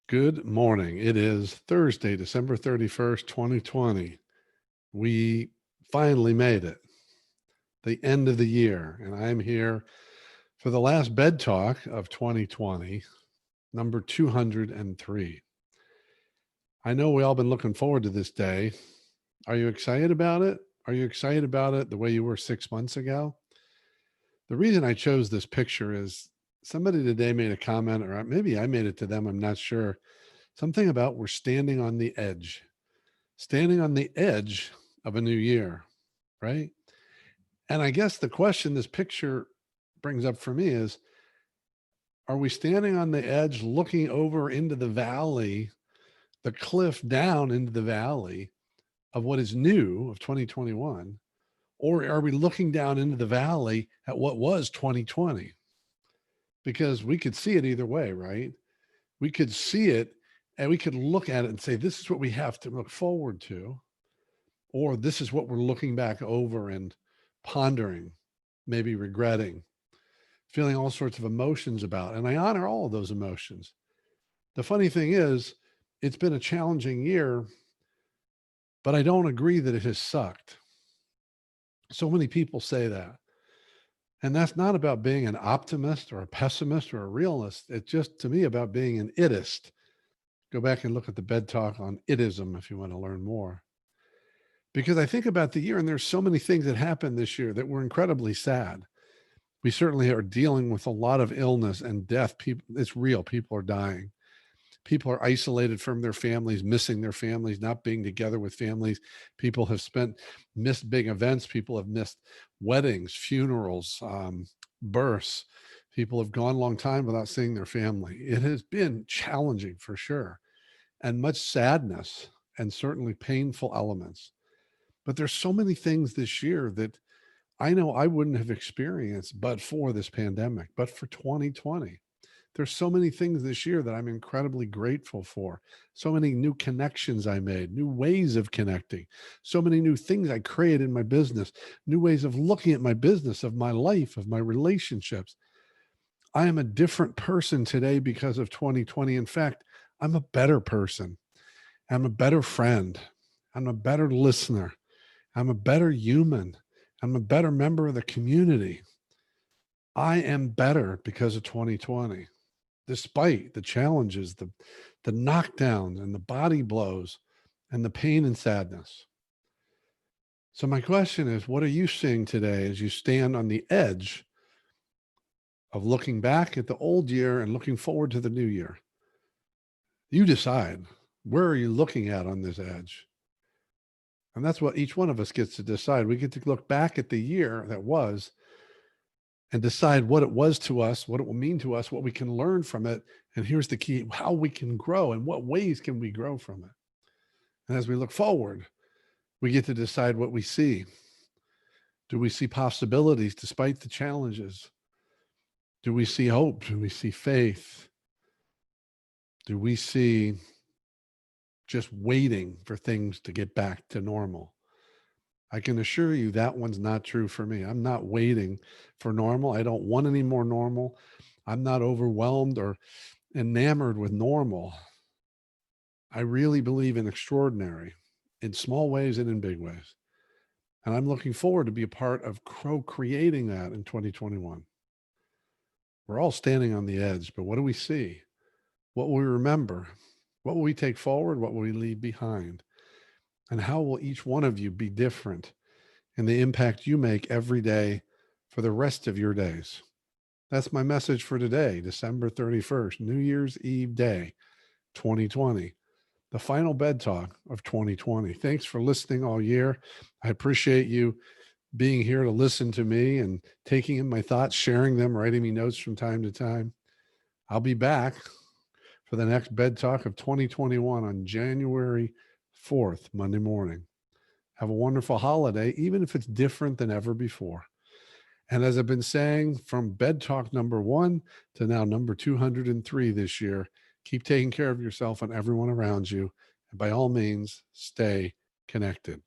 Good morning. It is Thursday, December 31st, 2020. We finally made it, the end of the year, and I'm here for the last bed talk of 2020, number 203. I know we all been looking forward to this day. Are you excited about it? Are you excited about it the way you were 6 months ago? The reason I chose this picture is somebody today made a comment, or maybe I made it to them, I'm not sure. Something about we're standing on the edge of a new year, right? And I guess the question this picture brings up for me is, are we standing on the edge looking over into the valley, the cliff down into the valley of what is new of 2021? Or are we looking down into the valley at what was 2020? Because we could see it either way, right? We could see it and we could look at it and say, this is what we have to look forward to, or this is what we're looking back over and pondering, maybe regretting, feeling all sorts of emotions about. And I honor all of those emotions. The funny thing is, it's been a challenging year, but I don't agree that it has sucked. So many people say that. And that's not about being an optimist or a pessimist or a realist. It's just, to me, about being an idist. Go back and look at the bed talk on idism if you want to learn more. Because I think about the year, and there's so many things that happened this year that were incredibly sad. We certainly are dealing with a lot of illness and death. People, it's real. People are dying. People are isolated from their families, missing their families, not being together with families. People have missed big events. People have missed weddings, funerals, births. People have gone a long time without seeing their family. It has been challenging for sure, and much sadness and certainly painful elements. But there's so many things this year that I know I wouldn't have experienced but for this pandemic, but for 2020. There's so many things this year that I'm incredibly grateful for. So many new connections I made, new ways of connecting, so many new things I created in my business, new ways of looking at my business, of my life, of my relationships. I am a different person today because of 2020. In fact, I'm a better person. I'm a better friend. I'm a better listener. I'm a better human. I'm a better member of the community. I am better because of 2020, despite the challenges, the knockdowns and the body blows and the pain and sadness. So my question is, what are you seeing today as you stand on the edge of looking back at the old year and looking forward to the new year? You decide, where are you looking at on this edge? And that's what each one of us gets to decide. We get to look back at the year that was and decide what it was to us, what it will mean to us, what we can learn from it. And here's the key, how we can grow and what ways can we grow from it. And as we look forward, we get to decide what we see. Do we see possibilities despite the challenges? Do we see hope? Do we see faith? Do we see just waiting for things to get back to normal? I can assure you that one's not true for me. I'm not waiting for normal. I don't want any more normal. I'm not overwhelmed or enamored with normal. I really believe in extraordinary, in small ways and in big ways. And I'm looking forward to be a part of creating that in 2021. We're all standing on the edge, but what do we see? What will we remember? What will we take forward? What will we leave behind? And how will each one of you be different in the impact you make every day for the rest of your days? That's my message for today, December 31st, New Year's Eve day, 2020, the final bed talk of 2020. Thanks for listening all year. I appreciate you being here to listen to me and taking in my thoughts, sharing them, writing me notes from time to time. I'll be back for the next bed talk of 2021 on January 4th, Monday morning. Have a wonderful holiday, even if it's different than ever before. And as I've been saying, from bed talk number 1 to now number 203 this year, keep taking care of yourself and everyone around you. And by all means, stay connected.